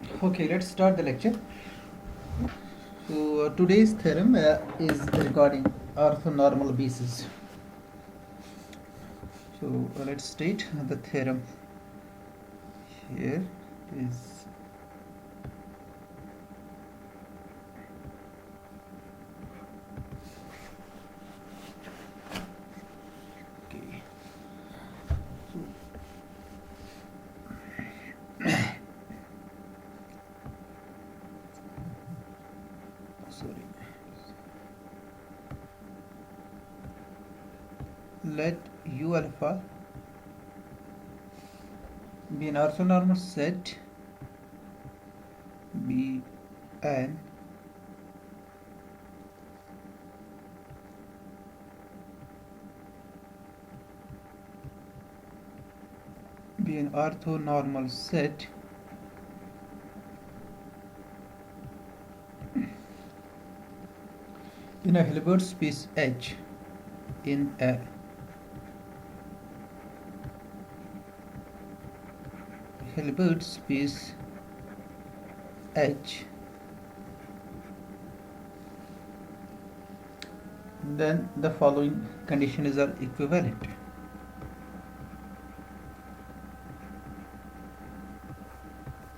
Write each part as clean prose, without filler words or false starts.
Okay, let's start the lecture. So today's theorem is regarding orthonormal basis. So let's state the theorem. Here is okay. Sorry. Let U alpha be an orthonormal set, be an orthonormal set in a Hilbert space H in a Hilbert space H, then the following conditions are equivalent.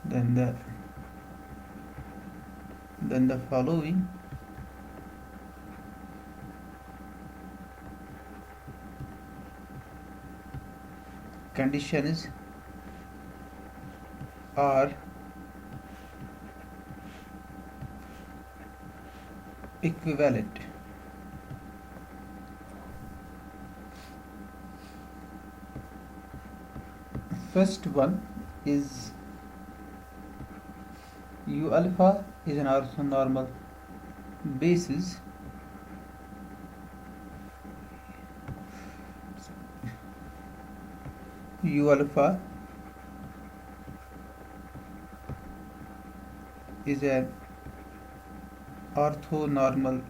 Then the following conditions are equivalent. First one is U alpha is an orthonormal basis U alpha is an orthonormal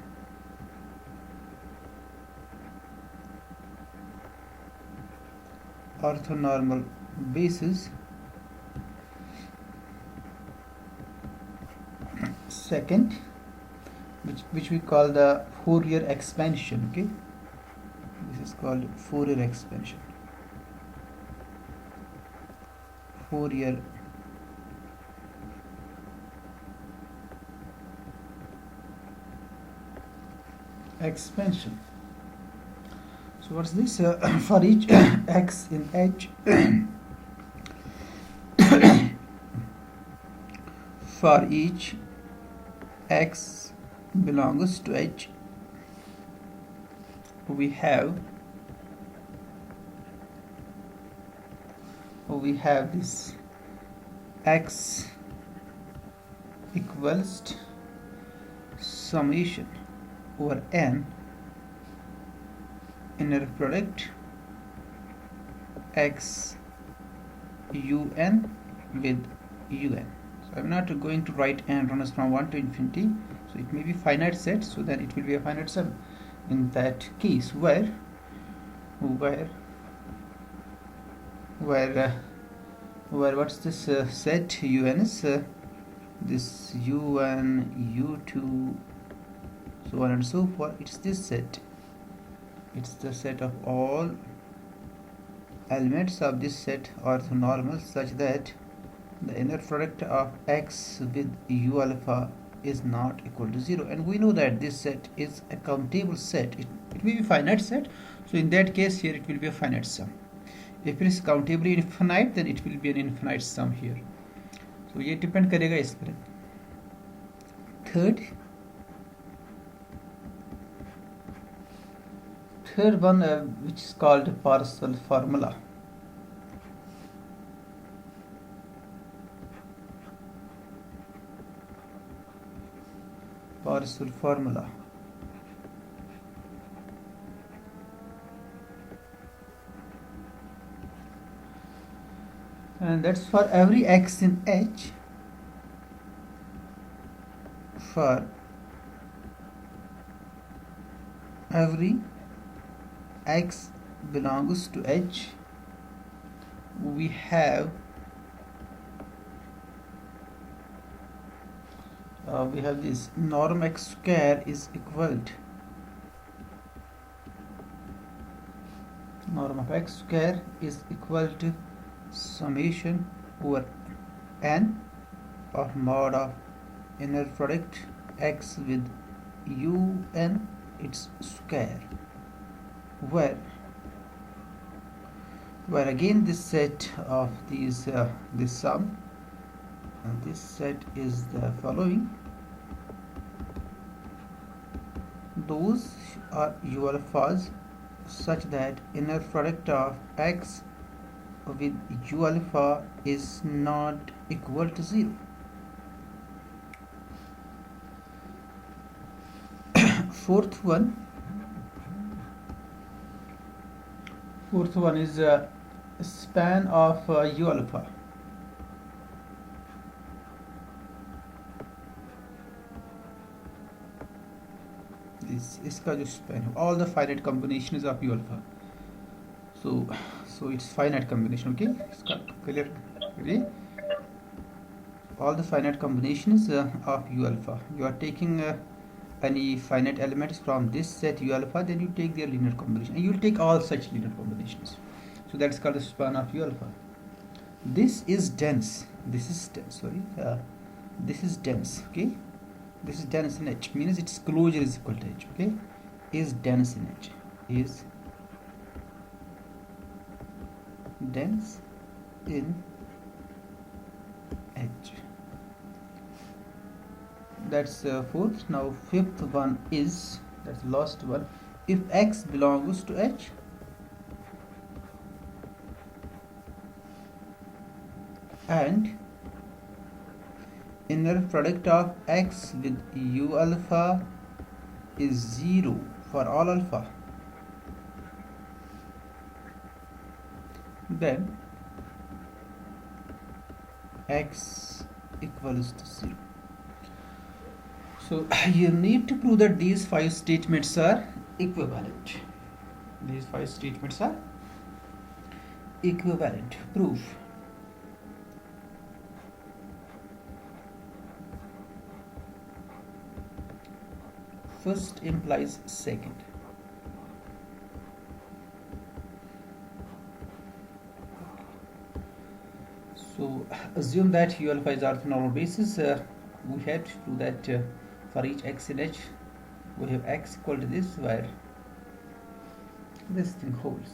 basis. Second, which we call the Fourier expansion. Okay, this is called Fourier expansion. Fourier expansion. So what's this? For each x in H, for each x belongs to H, we have this x equals summation over n inner product x un with un. So I'm not going to write n runs from 1 to infinity, so it may be finite set, so then it will be a finite sum in that case where what's this set un is this u1 u2 so on and so forth. It's this set, it's the set of all elements of this set orthonormal such that the inner product of x with u alpha is not equal to 0, and we know that this set is a countable set. It may be finite set, so in that case here it will be a finite sum. If it is countably infinite, then it will be an infinite sum here. So ये depend करेगा इस पर. Third one which is called Parseval formula. Parseval formula. And that's for every x in H, for every x belongs to H, we have we have this norm x square is equal to norm of x square is equal to summation over n of mod of inner product x with un its square, where again this set of these this sum, and this set is the following. Those are u alphas such that inner product of x with u alpha is not equal to 0. Fourth one is span of u alpha. इसका जो span है, all the finite combinations of u alpha. So it's finite combination. Okay, इसका clear करिए. All the finite combinations of u alpha. You are taking any finite elements from this set u alpha, then you take their linear combination, and you will take all such linear combinations. So that's called the span of u alpha. This is dense. This is dense. This is dense. Okay, this is dense in H, means its closure is equal to H. Okay, is dense in H, is dense in H. That's fourth. Now fifth one is, that's the last one. If x belongs to H, and inner product of x with u alpha is 0 for all alpha, then x equals to 0. So you need to prove that these 5 statements are equivalent. These 5 statements are equivalent. Proof. First implies second. So assume that u alpha is orthonormal basis. We have to do that for each x in H. We have x equal to this, where this thing holds.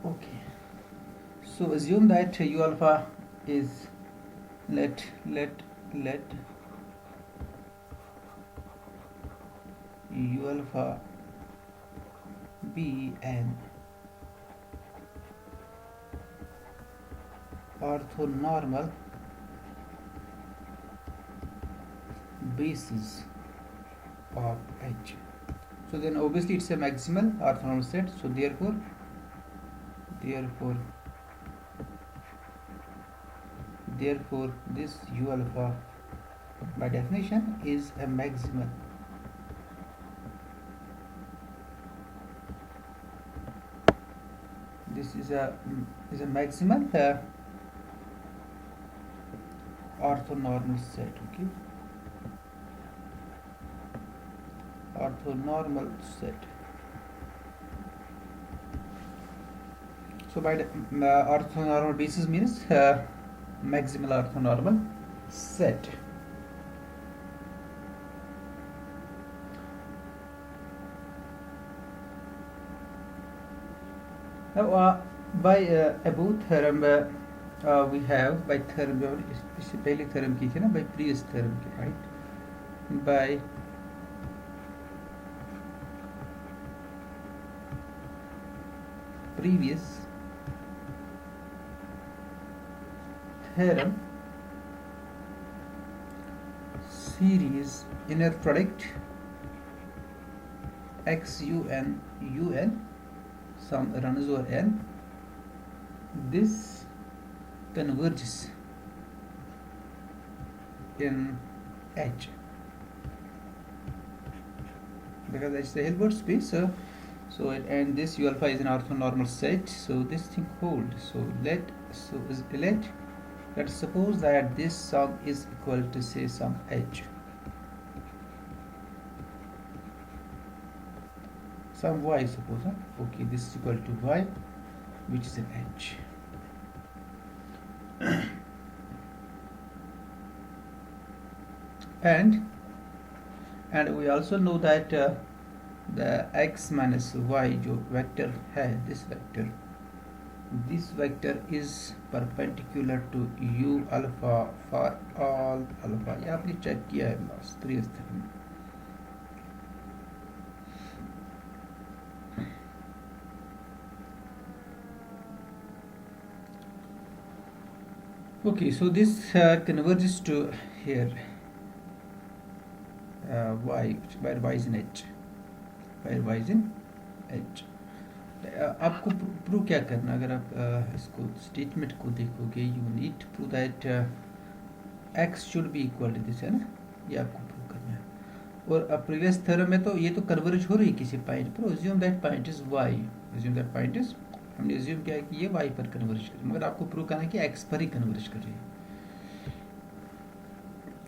Okay. So assume that u alpha is, let u alpha be an orthonormal basis of H. So then obviously it's a maximal orthonormal set. So therefore this u alpha by definition is a maximal. This is a maximal orthonormal set. Okay, orthonormal set. So by the orthonormal basis means maximal orthonormal set. Now by above theorem we have, by theorem इससे पहले theorem की थी ना, by previous theorem की, right? By previous theorem, series inner product x un sum runs over n, this converges in H, because it's a Hilbert space. So So and this u alpha is an orthonormal set, so this thing holds. So let's suppose that this sum is equal to, say, some h, some y, suppose, huh? Okay, this is equal to y, which is an h. and we also know that the x minus y जो vector है, this vector is perpendicular to u alpha for all alpha. ये आपने check किया है last previous time. Okay, so this converges to here y, where y is in h, आपको prove क्या करना, अगर आप इसको स्टेटमेंट को देखोगे, you need to prove that x should be equal to this, है ना, ये आपको प्रूव करना है. और प्रीवियस थ्योरम में तो ये तो कन्वर्ज हो रही है किसी पॉइंट पर, assume that point is y, हमने अज्यूम किया है कि ये y पर कन्वर्ज कर रही है, मगर आपको प्रूव करना है कि x पर ही कन्वर्ज कर रही है.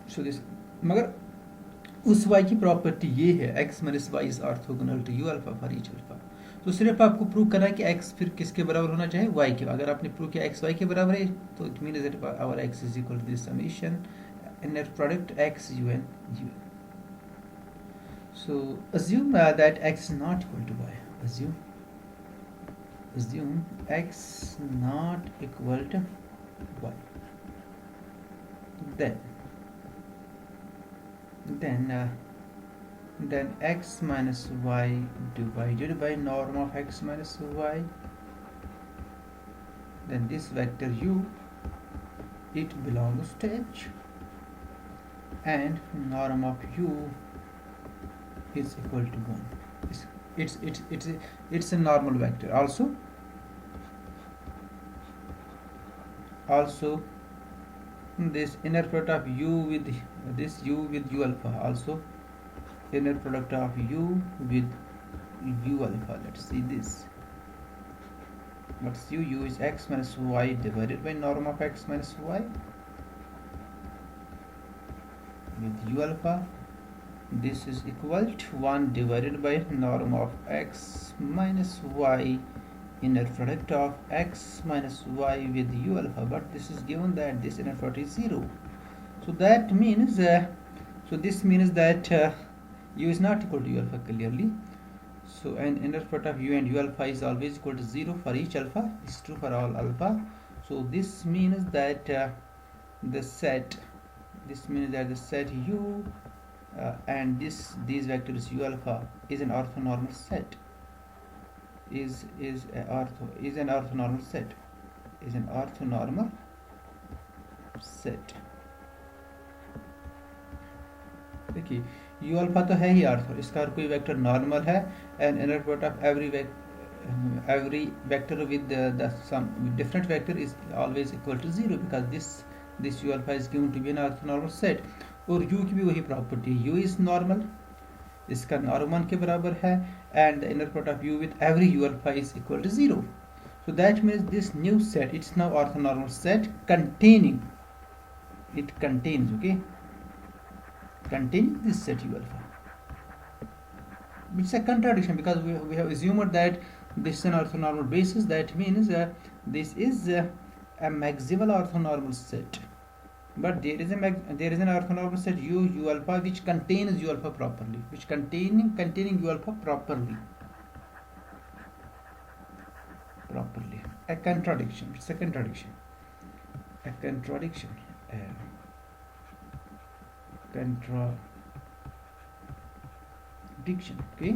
सो दिस, मगर उस y की प्रॉपर्टी ये है, x minus y is orthogonal to u alpha for each alpha. तो सिर्फ आपको प्रूव करना है कि x फिर किसके बराबर होना चाहिए, y के. अगर आपने प्रूव किया x y के बराबर है, तो it means that our x is equal to this summation inner product x u n u. So assume that x is not equal to y. Assume x not equal to y. Then x minus y divided by norm of x minus y. Then this vector u, it belongs to h, and norm of u is equal to 1. It's a normal vector. Also this inner product of u with this u with u alpha, also inner product of u with u alpha. Let's see this. What's u is x minus y divided by norm of x minus y with u alpha. This is equal to 1 divided by norm of x minus y inner product of x minus y with u alpha, but this is given that this inner product is 0. So that means this means that u is not equal to u alpha clearly. So an inner product of u and u alpha is always equal to 0 for each alpha. It's true for all alpha. So this means that the set u and these vectors u alpha is an orthonormal set. Is an orthonormal set. देखिए u alpha तो है ही ortho, इसका कोई vector normal है, and inner product of every vector with the some different vector is always equal to 0, because this u alpha is given to be an orthonormal set. और u की भी वही property, u is normal, इसका norm 1 के बराबर है, and the inner product of u with every u alpha is equal to 0. So that means this new set, it's now orthonormal set containing this set u alpha. It's a contradiction, because we have assumed that this is an orthonormal basis. That means this is a maximal orthonormal set. But there is an orthonormal set u alpha which contains u alpha properly, containing u alpha properly. A contradiction. It's a contradiction. Okay.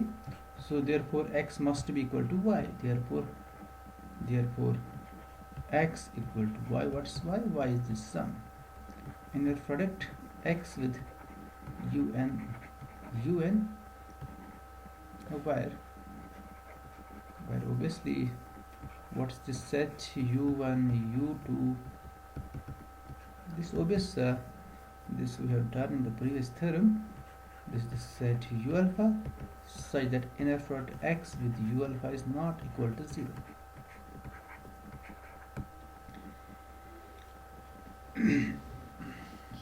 So therefore x must be equal to y. Therefore x equal to y. What's y? Y is this sum. Inner product x with un where obviously what's this set u1 u2, this obvious this we have done in the previous theorem. this is the set u alpha such that inner product x with u alpha is not equal to 0.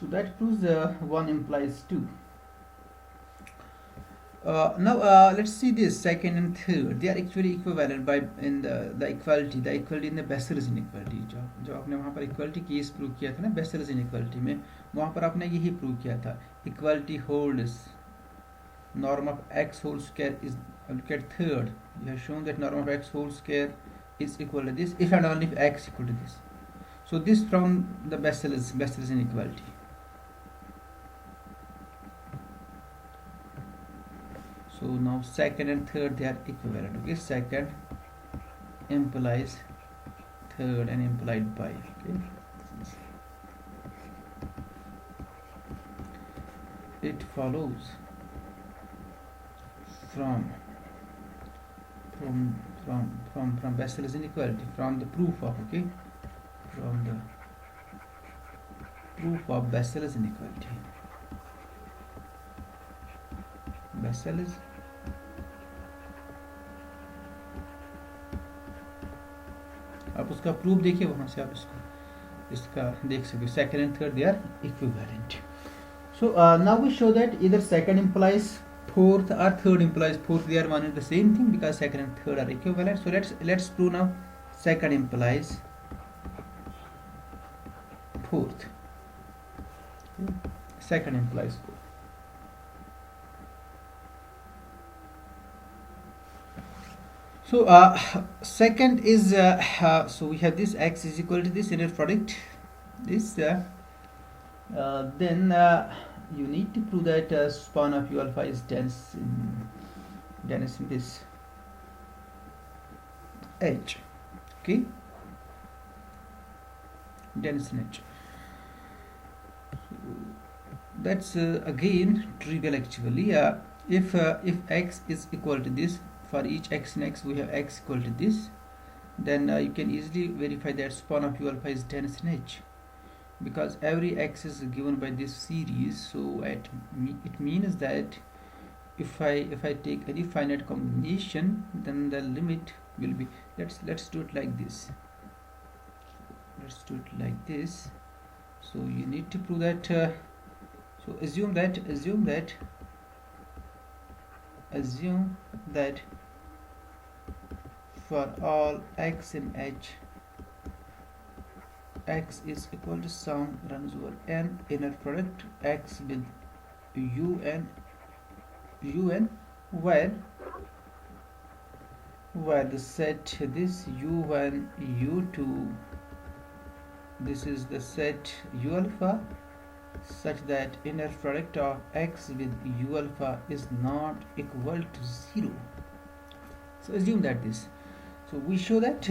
So that proves 1 implies 2. Now let's see this second and third. They are actually equivalent by in the equality in the Bessel's inequality. जो आपने वहाँ पर equality case prove किया था ना Bessel's inequality में, वहाँ पर आपने यही प्रूव किया था. Equality holds norm of x whole square is, look at third. You have shown that norm of x whole square is equal to this if and only if x equal to this. So this from the Bessel's inequality. So now second and third, they are equivalent. Okay, second implies third and implied by. Okay, it follows from Bessel's inequality, from the proof of, okay, from the proof of Bessel's inequality. Bessel's आप उसका proof देखिए, वहां से आप इसका देख सकते हो. Second and third, they are equivalent. So now we show that either second implies fourth or third implies fourth. They are one and the same thing because second and third are equivalent. So let's prove now second implies fourth. Second implies fourth. So second is so we have this x is equal to this inner product this then you need to prove that span of u alpha is dense in this H. Okay, dense in H. That's again trivial actually. If x is equal to this, for each x in x we have x equal to this, then you can easily verify that span of u alpha is dense in H, because every x is given by this series. So it means that if I take any finite combination, then the limit will be, let's do it like this. Let's do it like this. So you need to prove that so assume that for all x in H, x is equal to sum runs over n inner product x with un where the set this u1 u2, this is the set u alpha such that inner product of x with u alpha is not equal to 0. So assume that this. So we show that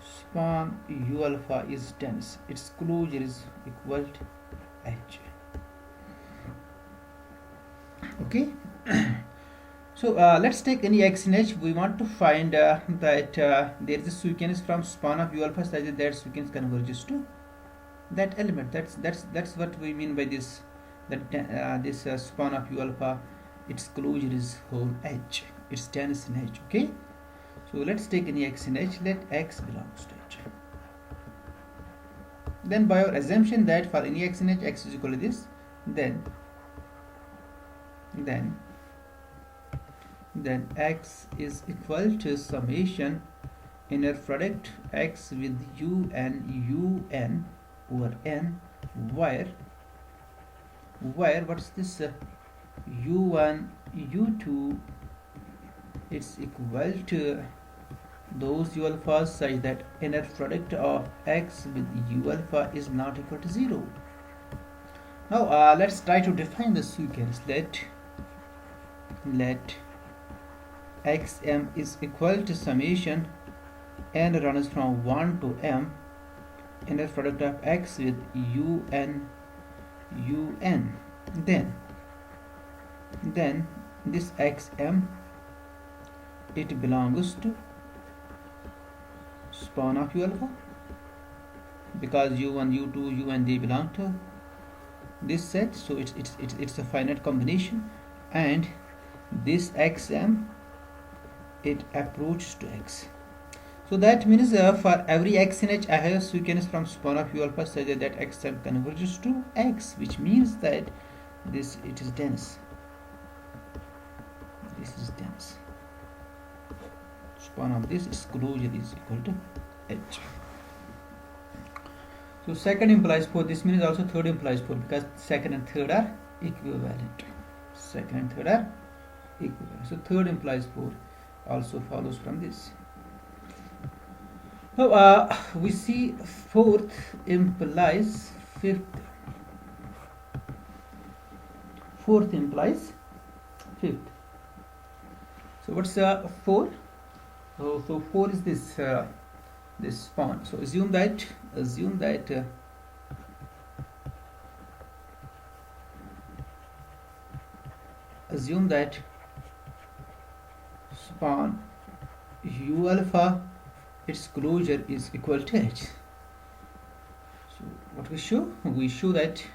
span u alpha is dense, its closure is equal to H. Okay. So let's take any x in H. We want to find that there is a sequence from span of u alpha such that sequence converges to that element. That's what we mean by this, that this span of u alpha, its closure is whole H, its dense in H. Okay, so let's take any x in H. Let x belongs to H. Then by our assumption that for any x in H, x is equal to this, then x is equal to summation inner product x with u and un over n, where what's this u1 u2, it's equal to those u alphas such that inner product of x with u alpha is not equal to 0. Now let's try to define the sequence. Let xm is equal to summation n runs from 1 to m inner product of x with un. Then this xm, it belongs to span of u alpha, because u1, u2, un, they belong to this set, so it's a finite combination, and this xm, it approaches to x. So that means for every x in H, I have a sequence from span of u alpha such that xm converges to x, which means that this, it is dense. This is dense. Span of this is closure is equal to H. So second implies 4. This means also third implies 4, because second and third are equivalent. Second and third are equivalent. So third implies 4 also follows from this. Now we see fourth implies fifth. Fourth implies fifth. So what's 4? So 4 is this this span. So assume that span u alpha, its closure is equal to H. So what we show? We show that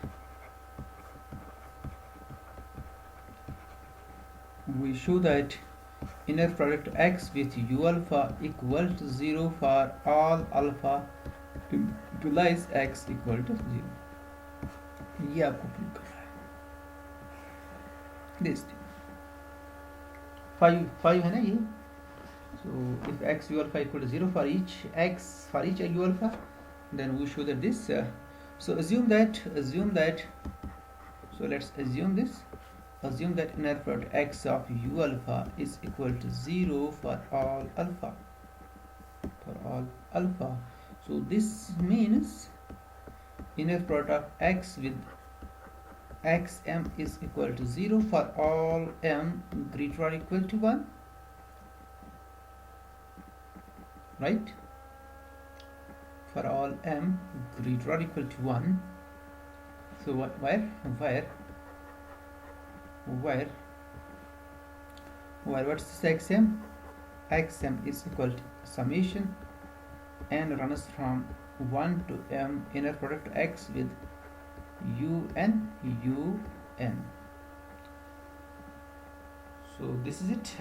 inner product x with u alpha equal to 0 for all alpha implies x equal to 0. ये आपको prove करना है. This 5 है ना ये. So if x u alpha equal to 0 for each x, for each u alpha, then we show that this. So assume that. So let's assume this. Assume that inner product x of u alpha is equal to 0 for all alpha. So this means inner product of x with xm is equal to 0 for all m greater or equal to 1. Right? For all m greater or equal to 1. So where what's this xm? Xm is equal to summation n runs from 1 to m inner product x with un. So this is it.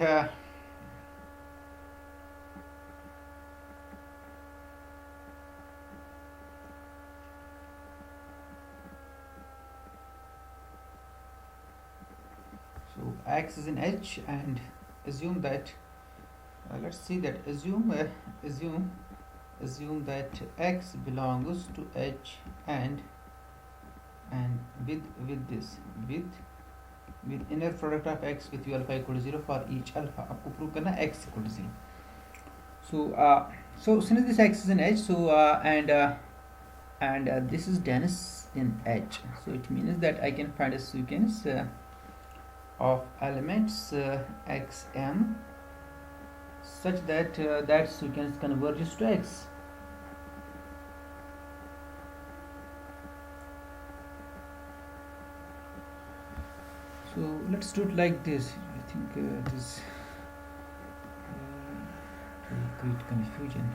So x is in H, and assume that let's see that assume that x belongs to H and with inner product of x with u alpha equal to 0 for each alpha. आपको prove करना x equal to 0. So since this x is in H, so and this is dense in H, so it means that I can find a sequence of elements xm such that that sequence converges to x. So let's do it like this. I think it is create confusion.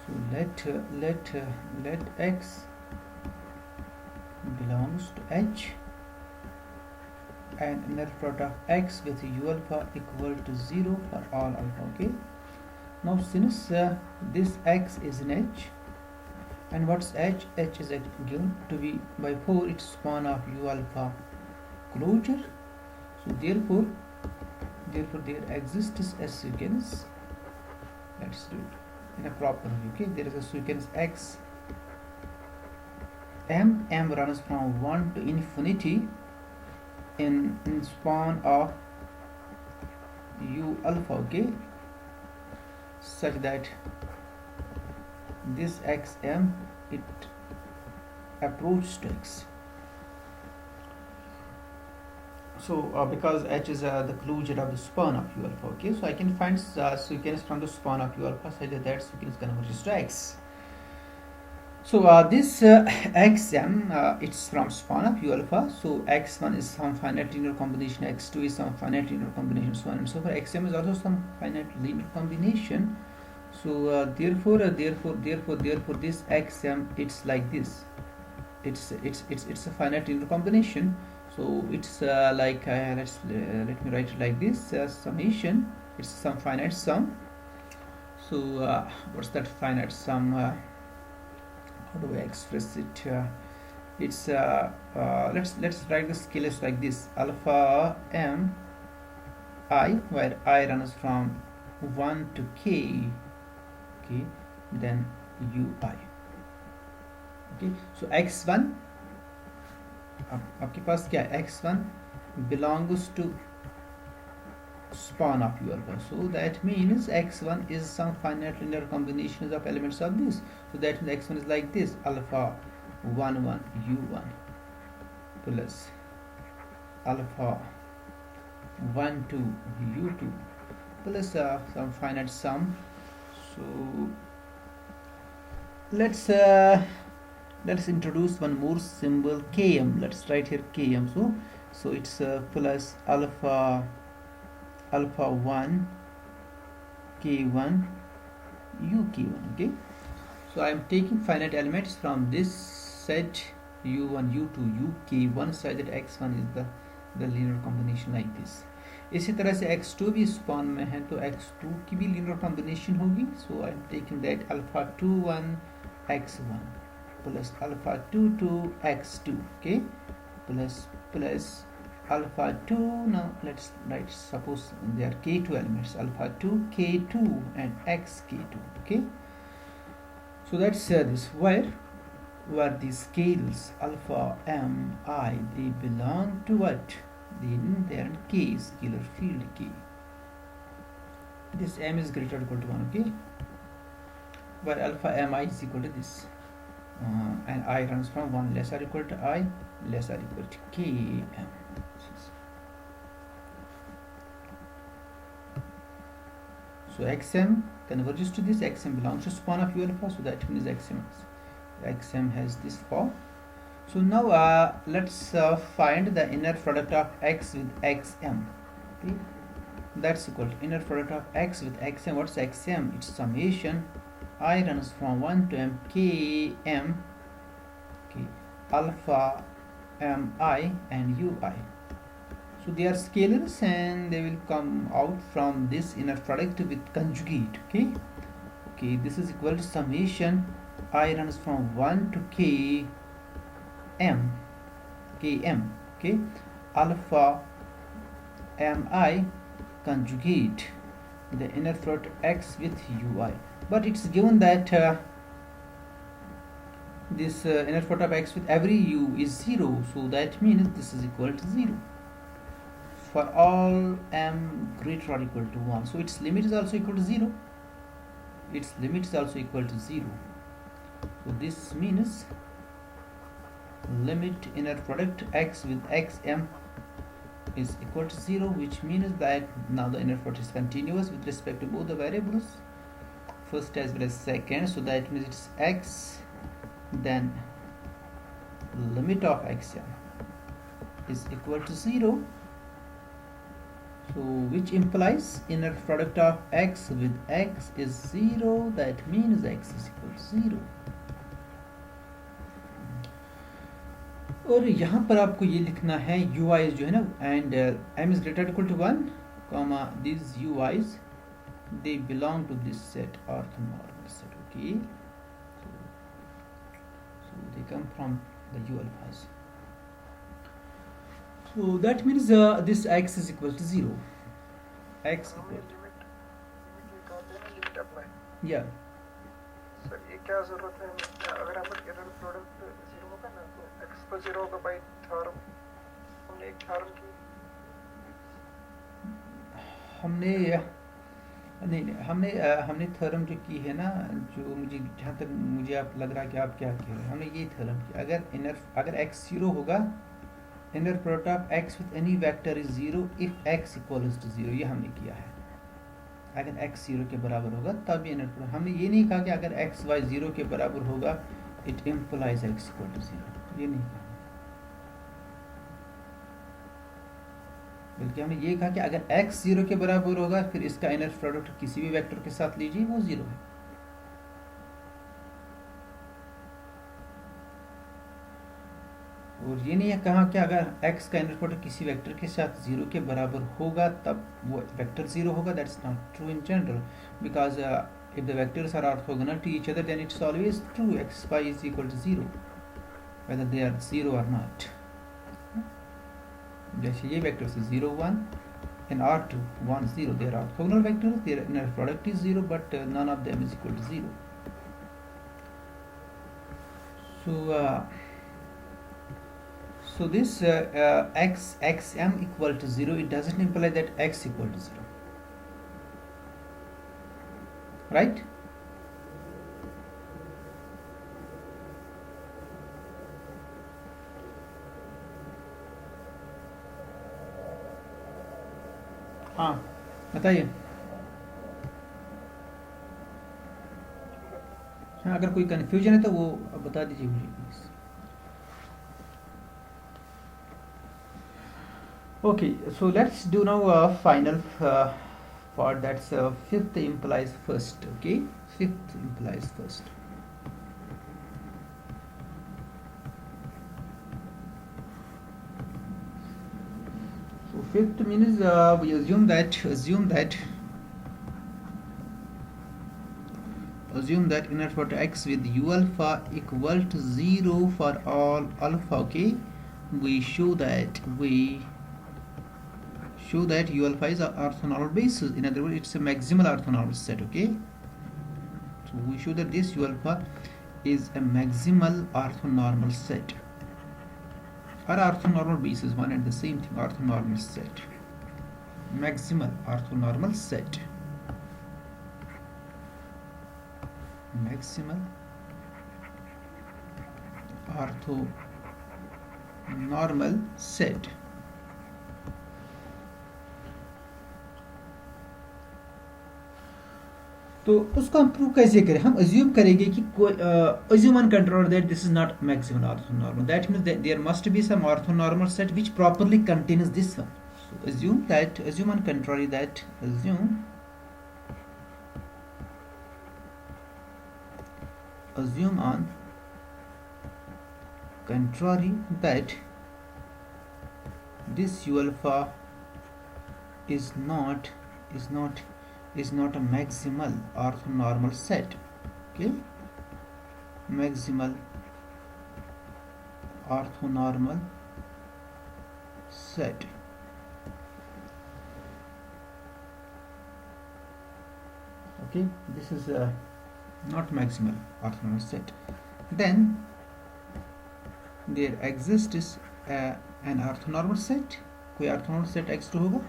So let x belongs to H and inner product of x with u alpha equal to 0 for all alpha. Okay. Now since this x is in H, and what's H? H is given to be by 4 its span of u alpha closure. So therefore there exists a sequence. Let's do it in a proper way. Okay, there is a sequence x m runs from 1 to infinity in span of u alpha. Okay, such that this xm, it approaches to x. So because H is the closure of the span of u alpha. Okay, so I can find sequence from the span of u alpha such that that sequence converges to x. So this xm, it's from span of u alpha. So x1 is some finite linear combination, x2 is some finite linear combination, so on and so forth. Xm is also some finite linear combination. So therefore this xm, it's like this. It's a finite linear combination. So it's like let me write it like this: summation. It's some finite sum. So what's that finite sum? How do I express it? It's let's write the scalars like this: alpha m I, where I runs from 1 to k, okay, then ui. Okay, so x1 आपके पास क्या है? x1 belongs to span of u alpha, so that means x1 is some finite linear combinations of elements of this. So that means x1 is like this: alpha 1 1 u1 plus alpha 1 2 u2 plus some finite sum. So let's introduce one more symbol, km. Let's write here km. So it's plus alpha 1 k1 uk1. Okay, so I am taking finite elements from this set u1 u2 uk1 such that x1 is the linear combination like this. इसी तरह से x2 भी span में है, तो x2 की भी linear combination होगी. So I am taking that alpha 2 1 x1 plus alpha 2 2 x2, okay, plus alpha 2. Now let's write, suppose there are k2 elements, alpha 2 k2 and x k2. Okay, so that's this where these scales alpha m I, they belong to what? They are k, scalar field k. This m is greater or equal to 1. Okay, where alpha m I is equal to this, and I runs from 1 less or equal to I less or equal to k m. So xm converges to this. Xm belongs to span of u alpha, so that means xm has this form. So now let's find the inner product of x with xm. Okay, that's equal to inner product of x with xm. What's xm? It's summation I runs from 1 to m k m, okay, alpha m I and ui. So they are scalars and they will come out from this inner product with conjugate. Okay, this is equal to summation I runs from 1 to k m, okay, alpha m I conjugate the inner product x with ui. But it's given that this inner product of x with every u is 0, so that means this is equal to 0 for all m greater or equal to 1. So its limit is also equal to 0. Its limit is also equal to 0. So this means limit inner product x with xm is equal to 0, which means that now the inner product is continuous with respect to both the variables, first as well as second. So that means it's x, then limit of xm is equal to 0. So which implies inner product of x with x is 0. That means x is equal to 0. और यहाँ पर आपको ये लिखना है ui's जो है ना, and m is greater equal to 1, comma these ui's, they belong to this set, orthonormal set. Okay, so they come from the u alphas. So that means this x is equal to 0. X equal to, yeah. Sir ये क्या जरूरत है, अगर हम inner product 0 होगा ना तो x तो 0 होगा बाय थ्योरम. हमने एक थ्योरम की, हमने नहीं हमने थ्योरम जो की है ना, जो मुझे जहाँ तक मुझे आप लग रहा है कि आप क्या कह रहे हैं, हमने ये थ्योरम की, अगर x 0 होगा, inner product of x with any vector is 0 if x equals to 0. ये हमने किया है. अगर x 0 के बराबर होगा तब ये इनर प्रोडक्ट. हमने ये नहीं कहा कि अगर x y 0 के बराबर होगा it implies x equal to 0, ये नहीं कहा, बल्कि हमने ये कहा कि अगर x 0 के बराबर होगा फिर इसका इनर प्रोडक्ट किसी भी वेक्टर के साथ लीजिए वो 0 है। और ये नहीं है कहा कि अगर x का इनर प्रोडक्ट किसी वेक्टर के साथ 0 के बराबर होगा तब वो वेक्टर 0 होगा। That's not true in general, because if the vectors are orthogonal to each other then it's always true x y is equal to 0 whether they are 0 or not। जैसे ये vectors 0 1 and r2 1 0, they are orthogonal vectors, their inner product is 0 but none of them is equal to 0। so this xm equal to 0, it doesn't imply that x equal to 0, right? हाँ बताइए। हाँ अगर कोई confusion है तो वो बता दीजिए मुझे please. Okay, so let's do now a final part, that's fifth implies first, okay? Fifth implies first. So fifth means we assume that inner product x with u alpha equal to 0 for all alpha, okay? We show that u alpha is an orthonormal basis. In other words, it's a maximal orthonormal set, okay? So we show that this u alpha is a maximal orthonormal set, or orthonormal basis, one and the same thing, orthonormal set, maximal orthonormal set, maximal orthonormal set। तो उसको हम prove कैसे करें? हम assume करेंगे कि कोई assume on contrary that this is not maximal orthonormal, that means that there must be some orthonormal set which properly contains this one. So assume on contrary that assume on contrary that this u alpha is not a maximal orthonormal set, okay? Maximal orthonormal set, okay? This is not maximal orthonormal set. Then there exists an orthonormal set, कोई orthonormal set x2 होगा,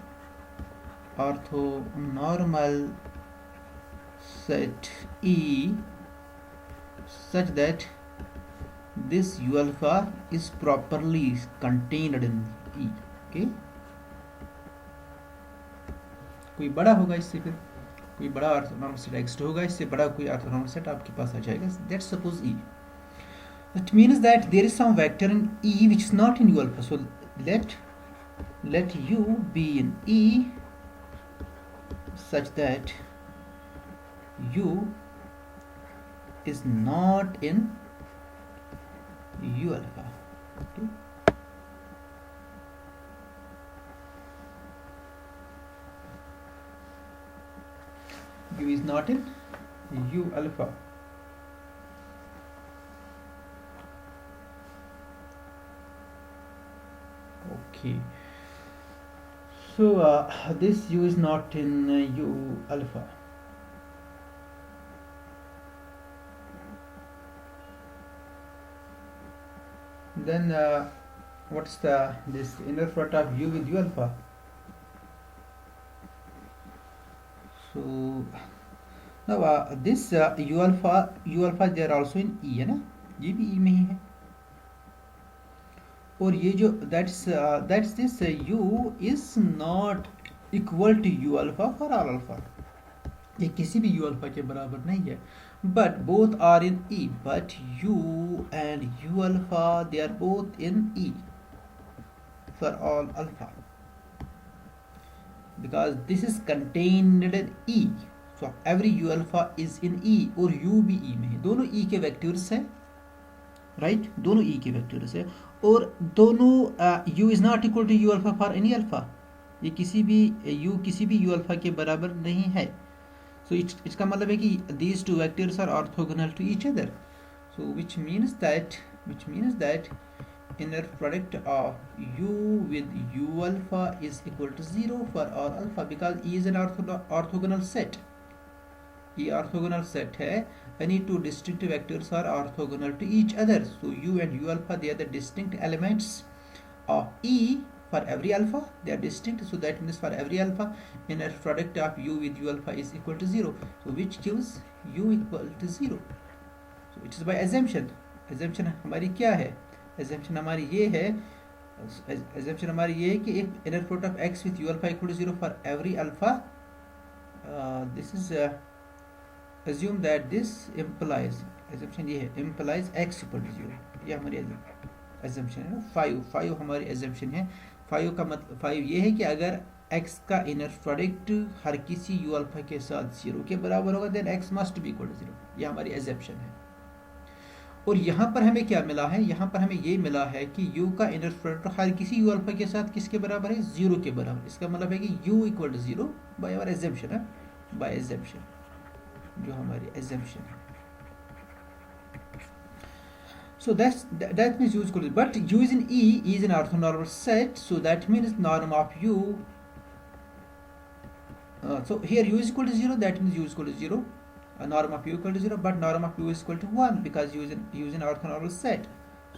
orthonormal set E such that this u alpha is properly contained in E, okay? कोई बड़ा होगा इससे, फिर कोई बड़ा orthonormal set x2 होगा, इससे बड़ा कोई ऑर्थोनॉर्मल सेट आपके पास आ जाएगा। Let's suppose E. That means that there is some vector in E which is not in u alpha. So let u be in E such that u is not in u alpha, okay? U is not in u alpha. Okay, so this u is not in u alpha. Then what's this inner product of u with u alpha? So now this u alpha they are also in E है ना, ये भी E में ही है। और ये जो that's this u is not equal to u alpha for all alpha, ये किसी भी u alpha के बराबर नहीं है। but both are in E. But U and U alpha, they are both in E for all alpha, because this is contained in E. So every U alpha is in E और U भी E में है, दोनों E के vectors हैं, right, दोनों E के vectors है, और दोनों U is not equal to U alpha for any alpha, ये किसी भी U किसी भी U अल्फा के बराबर नहीं है. So इसका मतलब है कि these two vectors are orthogonal to each other. So which means that inner product of U with U alpha is equal to 0 for all alpha, because E is an orthogonal set. E orthogonal set है, any two distinct vectors are orthogonal to each other. So U and U alpha, they are the distinct elements of E. For every alpha they are distinct, so that means for every alpha inner product of U with U alpha is equal to 0, so which gives U equal to 0. So it is by assumption. Assumption हमारी क्या है? Assumption हमारी ये है, assumption हमारी ये है कि if inner product of x with U alpha equal to 0 for every alpha, this is assume that this implies, assumption ये है, implies x equal to 0. ये हमारी assumption है. 5 हमारी assumption है. 5 ये है कि अगर x का इनर प्रोडक्ट हर किसी u अल्फा के साथ 0 के बराबर होगा, then x must be equal to 0. ये हमारी assumption है. और यहाँ पर हमें क्या मिला है? यहाँ पर हमें ये मिला है कि u का इनर प्रोडक्ट हर किसी u अल्फा के साथ किसके बराबर है? 0 के बराबर. इसका मतलब है कि u equal to 0 by our assumption है, बाय assumption, जो हमारी assumption है. So that means U is equal to, but U is in E is an orthonormal set, so that means norm of U. So here U is equal to 0, that means U is equal to 0. Norm of U equal to 0, but norm of U is equal to 1 because U is an orthonormal set.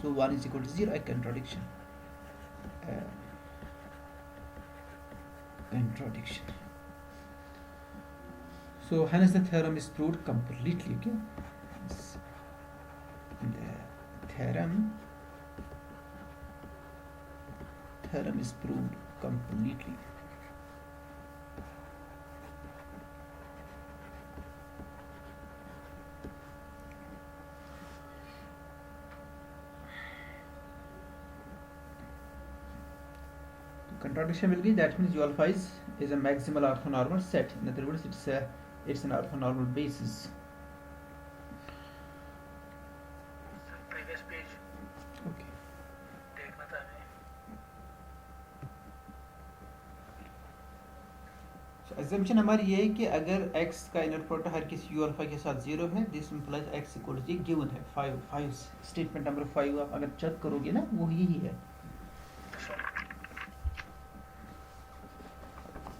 So 1 is equal to 0, a contradiction. Contradiction. So hence the theorem is proved completely. Okay. Theorem is proved completely. Contradiction will be, that means U alpha is a maximal orthonormal set. In other words, it's an orthonormal basis. Okay. So assumption हमारी ये है कि अगर x का inner product हर किसी u alpha के साथ 0 है, this implies x equal to, ये गिवन है. 5 स्टेटमेंट नंबर 5 आप अगर चेक करोगे ना, वो यही है.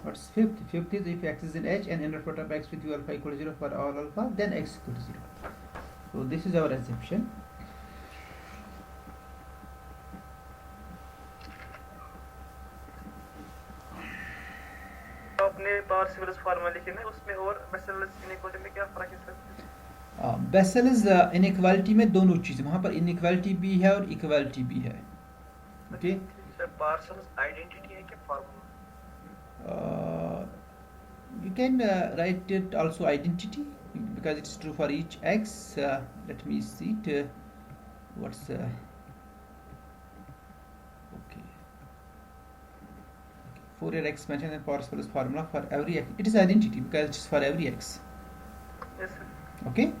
What's fifth? Fifth is if x is in H and inner product of x with u alpha equal to 0 for all alpha, then x equal to 0. So this is our assumption. आपने Parseval formula लिखे ना, उसमें और बेसेल्स inequality में क्या फर्क है sir? बेसेल्स inequality में दोनों चीज़, वहाँ पर इनइक्वालिटी भी है और इक्वालिटी भी है. ओके. सर पार्सेवल आइडेंटिटी है कि formula? You can write it also identity because it's true for each x. Let me see it. What's okay. Fourier expansion and Parseval's formula for every x. It is identity because it's for every x. Yes, sir. Okay.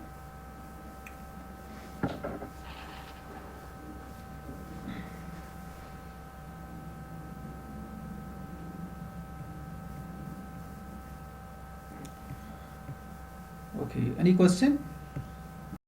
Okay, any question?